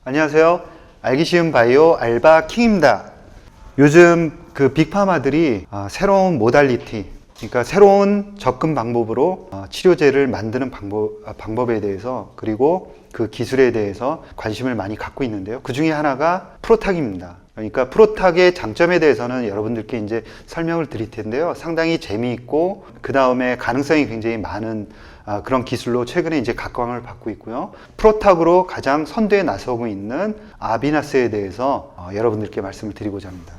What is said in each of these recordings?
안녕하세요. 알기 쉬운 바이오 알바 킹입니다. 요즘 그 빅파마들이 새로운 모달리티, 그러니까 새로운 접근 방법으로 치료제를 만드는 방법에 대해서, 그리고 그 기술에 대해서 관심을 많이 갖고 있는데요. 그 중에 하나가 프로탁입니다. 그러니까 프로탁의 장점에 대해서는 여러분들께 이제 설명을 드릴 텐데요. 상당히 재미있고 그 다음에 가능성이 굉장히 많은 그런 기술로 최근에 이제 각광을 받고 있고요. 프로탁으로 가장 선두에 나서고 있는 아비나스에 대해서 여러분들께 말씀을 드리고자 합니다.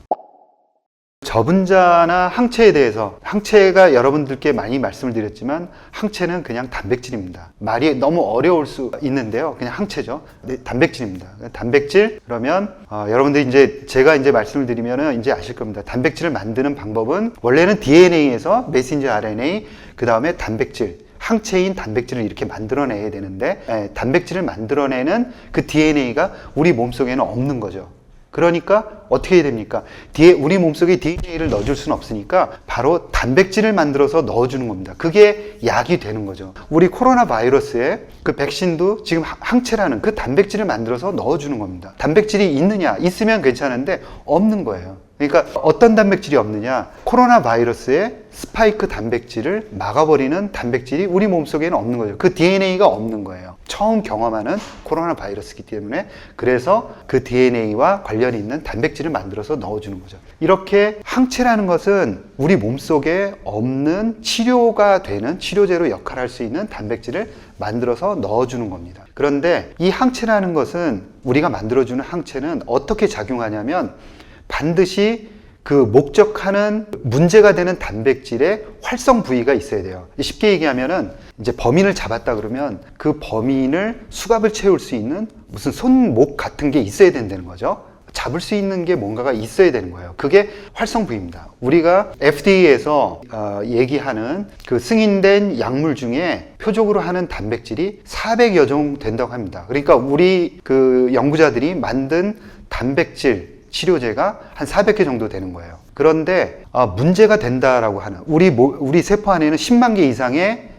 저분자나 항체에 대해서, 항체가 여러분들께 많이 말씀을 드렸지만 항체는 그냥 단백질입니다. 말이 너무 어려울 수 있는데요. 그냥 항체죠. 네, 단백질입니다. 단백질 그러면 여러분들이 이제 제가 이제 말씀을 드리면은 이제 아실 겁니다. 단백질을 만드는 방법은 원래는 DNA에서 메신저 RNA, 그 다음에 단백질, 항체인 단백질을 이렇게 만들어내야 되는데 단백질을 만들어내는 그 DNA가 우리 몸속에는 없는 거죠. 그러니까 어떻게 해야 됩니까? 우리 몸속에 DNA를 넣어줄 수는 없으니까 바로 단백질을 만들어서 넣어주는 겁니다. 그게 약이 되는 거죠. 우리 코로나 바이러스에 그 백신도 지금 항체라는 그 단백질을 만들어서 넣어주는 겁니다. 단백질이 있느냐? 있으면 괜찮은데 없는 거예요. 그러니까 어떤 단백질이 없느냐? 코로나 바이러스의 스파이크 단백질을 막아버리는 단백질이 우리 몸속에는 없는 거죠. 그 DNA가 없는 거예요. 처음 경험하는 코로나 바이러스이기 때문에, 그래서 그 DNA와 관련이 있는 단백질을 만들어서 넣어주는 거죠. 이렇게 항체라는 것은 우리 몸속에 없는 치료가 되는, 치료제로 역할할 수 있는 단백질을 만들어서 넣어주는 겁니다. 그런데 이 항체라는 것은, 우리가 만들어주는 항체는 어떻게 작용하냐면 반드시 그 목적하는 문제가 되는 단백질의 활성 부위가 있어야 돼요. 쉽게 얘기하면은 이제 범인을 잡았다 그러면 그 범인을 수갑을 채울 수 있는 무슨 손목 같은 게 있어야 된다는 거죠. 잡을 수 있는 게 뭔가가 있어야 되는 거예요. 그게 활성 부위입니다. 우리가 FDA에서 얘기하는 그 승인된 약물 중에 표적으로 하는 단백질이 400여 종 된다고 합니다. 그러니까 우리 그 연구자들이 만든 단백질 치료제가 한 400개 정도 되는 거예요. 그런데 문제가 된다라고 하는, 우리 세포 안에는 10만 개 이상의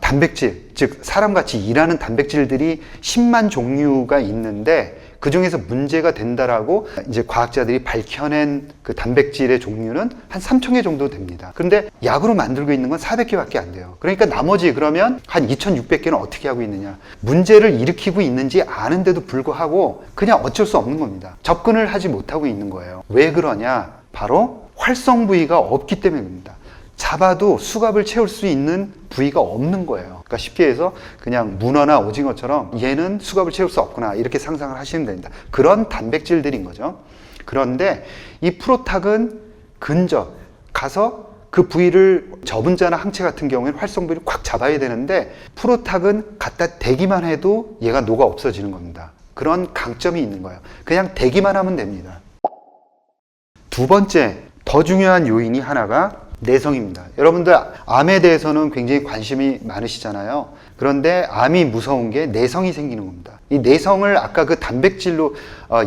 단백질, 즉 사람같이 일하는 단백질들이 10만 종류가 있는데 그 중에서 문제가 된다라고 이제 과학자들이 밝혀낸 그 단백질의 종류는 한 3,000개 정도 됩니다. 그런데 약으로 만들고 있는 건 400개밖에 안 돼요. 그러니까 나머지 그러면 한 2,600개는 어떻게 하고 있느냐? 문제를 일으키고 있는지 아는데도 불구하고 그냥 어쩔 수 없는 겁니다. 접근을 하지 못하고 있는 거예요. 왜 그러냐? 바로 활성 부위가 없기 때문입니다. 잡아도 수갑을 채울 수 있는 부위가 없는 거예요. 그러니까 쉽게 해서 그냥 문어나 오징어처럼 얘는 수갑을 채울 수 없구나, 이렇게 상상을 하시면 됩니다. 그런 단백질들인 거죠. 그런데 이 프로탁은 근접 가서 그 부위를, 저분자나 항체 같은 경우에는 활성 부위를 꽉 잡아야 되는데 프로탁은 갖다 대기만 해도 얘가 녹아 없어지는 겁니다. 그런 강점이 있는 거예요. 그냥 대기만 하면 됩니다. 두 번째, 더 중요한 요인이 하나가 내성입니다. 여러분들 암에 대해서는 굉장히 관심이 많으시잖아요. 그런데 암이 무서운 게 내성이 생기는 겁니다. 이 내성을 아까 그 단백질로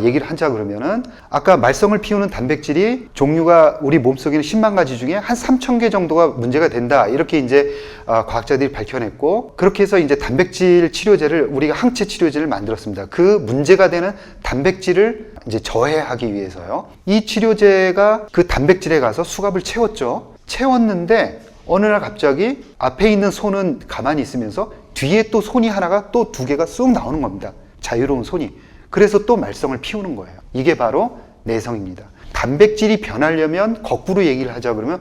얘기를 하자 그러면은, 아까 말썽을 피우는 단백질이 종류가 우리 몸속에는 10만 가지 중에 한 3,000개 정도가 문제가 된다, 이렇게 이제 과학자들이 밝혀냈고, 그렇게 해서 이제 단백질 치료제를, 우리가 항체 치료제를 만들었습니다. 그 문제가 되는 단백질을 이제 저해하기 위해서요. 이 치료제가 그 단백질에 가서 수갑을 채웠죠. 채웠는데 어느 날 갑자기 앞에 있는 손은 가만히 있으면서 뒤에 또 손이 하나가, 또 두 개가 쑥 나오는 겁니다. 자유로운 손이. 그래서 또 말썽을 피우는 거예요. 이게 바로 내성입니다. 단백질이 변하려면 거꾸로 얘기를 하자 그러면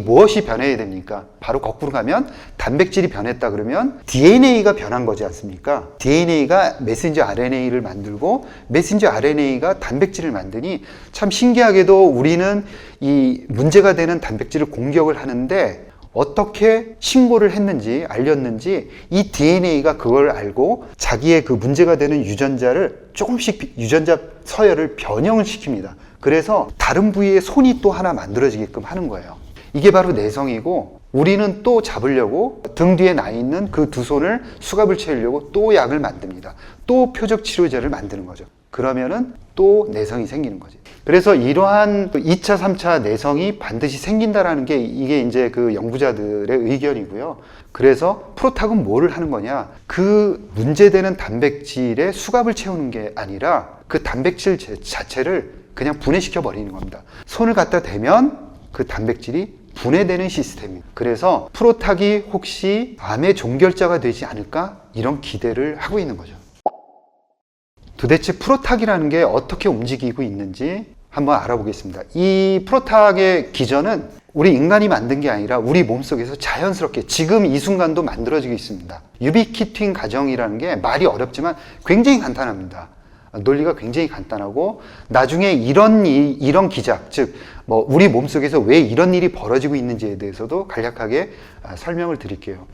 무엇이 변해야 됩니까? 바로 거꾸로 가면 단백질이 변했다 그러면 DNA가 변한 거지 않습니까? DNA가 메신저 RNA를 만들고 메신저 RNA가 단백질을 만드니, 참 신기하게도 우리는 이 문제가 되는 단백질을 공격을 하는데 어떻게 신고를 했는지, 알렸는지 이 DNA가 그걸 알고 자기의 그 문제가 되는 유전자를 조금씩, 유전자 서열을 변형을 시킵니다. 그래서 다른 부위에 손이 또 하나 만들어지게끔 하는 거예요. 이게 바로 내성이고, 우리는 또 잡으려고 등 뒤에 나 있는 그 두 손을 수갑을 채우려고 또 약을 만듭니다. 또 표적 치료제를 만드는 거죠. 그러면은 또 내성이 생기는 거지. 그래서 이러한 2차, 3차 내성이 반드시 생긴다라는 게 이게 이제 그 연구자들의 의견이고요. 그래서 프로탁은 뭐를 하는 거냐? 그 문제되는 단백질의 수갑을 채우는 게 아니라 그 단백질 자체를 그냥 분해시켜 버리는 겁니다. 손을 갖다 대면 그 단백질이 분해되는 시스템입니다. 그래서 프로탁이 혹시 암의 종결자가 되지 않을까? 이런 기대를 하고 있는 거죠. 도대체 프로탁이라는 게 어떻게 움직이고 있는지 한번 알아보겠습니다. 이 프로탁의 기전은 우리 인간이 만든 게 아니라 우리 몸속에서 자연스럽게 지금 이 순간도 만들어지고 있습니다. 유비키틴 과정이라는 게 말이 어렵지만 굉장히 간단합니다. 논리가 굉장히 간단하고 나중에 이런 기작, 즉 뭐 우리 몸속에서 왜 이런 일이 벌어지고 있는지에 대해서도 간략하게 설명을 드릴게요.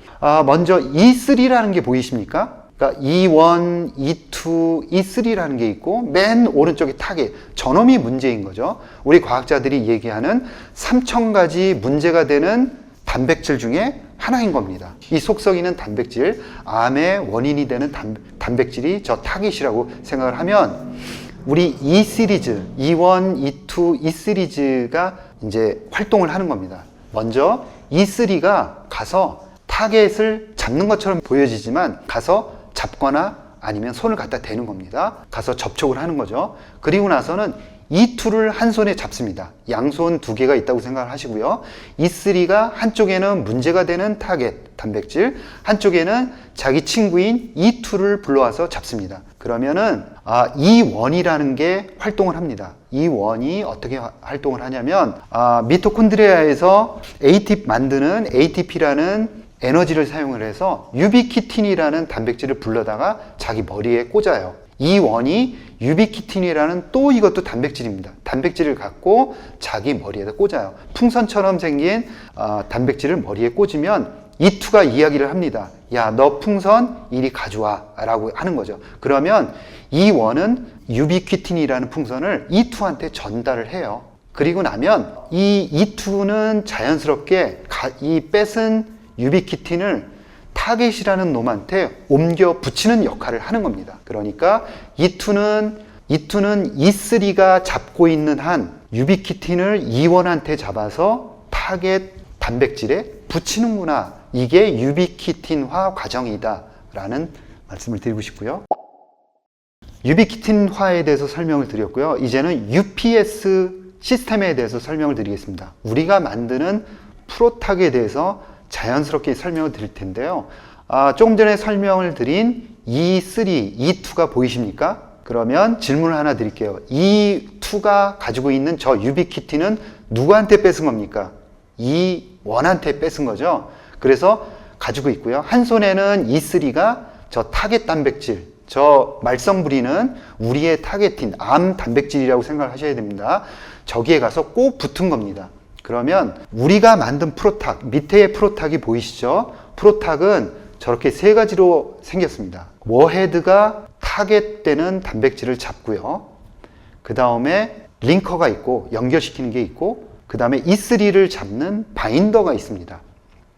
먼저 E3라는 게 보이십니까? 그러니까 E1, E2, E3라는 게 있고 맨 오른쪽에 타겟, 저놈이 문제인 거죠. 우리 과학자들이 얘기하는 3,000가지 문제가 되는 단백질 중에 하나인 겁니다. 이 속썩이는 단백질, 암의 원인이 되는 단백질이 저 타깃이라고 생각을 하면 우리 E 시리즈, E1, E2, E 시리즈가 이제 활동을 하는 겁니다. 먼저 E3가 가서 타겟을 잡는 것처럼 보여지지만 가서 잡거나 아니면 손을 갖다 대는 겁니다. 가서 접촉을 하는 거죠. 그리고 나서는 E2를 한 손에 잡습니다. 양손 2개가 있다고 생각을 하시고요. E3가 한쪽에는 문제가 되는 타겟, 단백질, 한쪽에는 자기 친구인 E2를 불러와서 잡습니다. 그러면은 E1이라는 게 활동을 합니다. E1이 어떻게 활동을 하냐면 미토콘드리아에서 만드는 ATP라는 에너지를 사용을 해서 유비키틴이라는 단백질을 불러다가 자기 머리에 꽂아요. E1이 유비키틴이라는 또 이것도 단백질입니다. 단백질을 갖고 자기 머리에다 꽂아요. 풍선처럼 생긴 단백질을 머리에 꽂으면 E2가 이야기를 합니다. 야, 너 풍선 이리 가져와 라고 하는 거죠. 그러면 E1은 유비키틴이라는 풍선을 E2한테 전달을 해요. 그리고 나면 이 E2는 자연스럽게 이 뺏은 유비키틴을 타겟이라는 놈한테 옮겨 붙이는 역할을 하는 겁니다. 그러니까 E2는 E3가 잡고 있는 한 유비키틴을 E1한테 잡아서 타겟 단백질에 붙이는구나. 이게 유비키틴화 과정이다 라는 말씀을 드리고 싶고요. 유비키틴화에 대해서 설명을 드렸고요. 이제는 UPS 시스템에 대해서 설명을 드리겠습니다. 우리가 만드는 프로탁에 대해서 자연스럽게 설명을 드릴 텐데요. 조금 전에 설명을 드린 E3, E2가 보이십니까? 그러면 질문을 하나 드릴게요. E2가 가지고 있는 저 유비키틴은 누구한테 뺏은 겁니까? E1한테 뺏은 거죠. 그래서 가지고 있고요. 한 손에는 E3가 저 타겟 단백질, 저 말썽 부리는 우리의 타겟인 암 단백질이라고 생각을 하셔야 됩니다. 저기에 가서 꼭 붙은 겁니다. 그러면 우리가 만든 프로탁, 밑에의 프로탁이 보이시죠? 프로탁은 저렇게 세 가지로 생겼습니다. 워헤드가 타겟되는 단백질을 잡고요. 그 다음에 링커가 있고 연결시키는 게 있고 그 다음에 E3를 잡는 바인더가 있습니다.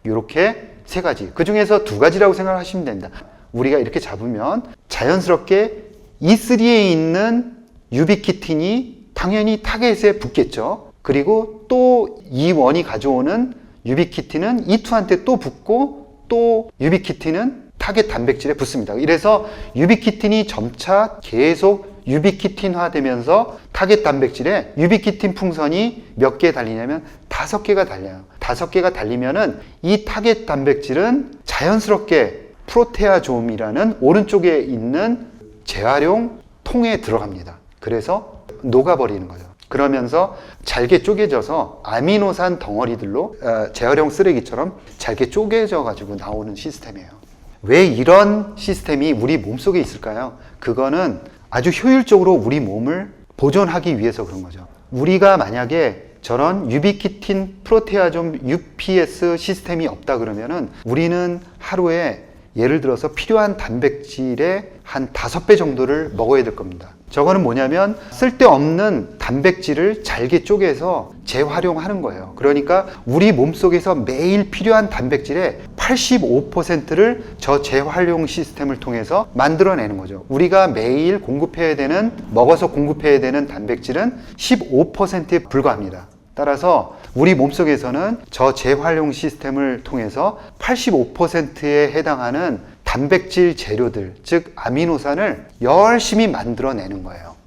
이렇게 세 가지. 그 중에서 2가지라고 생각하시면 됩니다. 우리가 이렇게 잡으면 자연스럽게 E3에 있는 유비키틴이 당연히 타겟에 붙겠죠. 그리고 또 E1이 가져오는 유비키틴은 E2한테 또 붙고 또 유비키틴은 타겟 단백질에 붙습니다. 이래서 유비키틴이 점차 계속 유비키틴화 되면서 타겟 단백질에 유비키틴 풍선이 몇 개 달리냐면 5개가 달려요. 5개가 달리면은 이 타겟 단백질은 자연스럽게 프로테아좀이라는 오른쪽에 있는 재활용 통에 들어갑니다. 그래서 녹아버리는 거죠. 그러면서 잘게 쪼개져서 아미노산 덩어리들로 재활용 쓰레기처럼 잘게 쪼개져 가지고 나오는 시스템이에요. 왜 이런 시스템이 우리 몸속에 있을까요? 그거는 아주 효율적으로 우리 몸을 보존하기 위해서 그런 거죠. 우리가 만약에 저런 유비키틴 프로테아좀 UPS 시스템이 없다 그러면은 우리는 하루에 예를 들어서 필요한 단백질의 한 5배 정도를 먹어야 될 겁니다. 저거는 뭐냐면 쓸데없는 단백질을 잘게 쪼개서 재활용하는 거예요. 그러니까 우리 몸속에서 매일 필요한 단백질의 85%를 저 재활용 시스템을 통해서 만들어내는 거죠. 우리가 매일 공급해야 되는, 먹어서 공급해야 되는 단백질은 15%에 불과합니다. 따라서 우리 몸속에서는 저 재활용 시스템을 통해서 85%에 해당하는 단백질 재료들, 즉 아미노산을 열심히 만들어내는 거예요.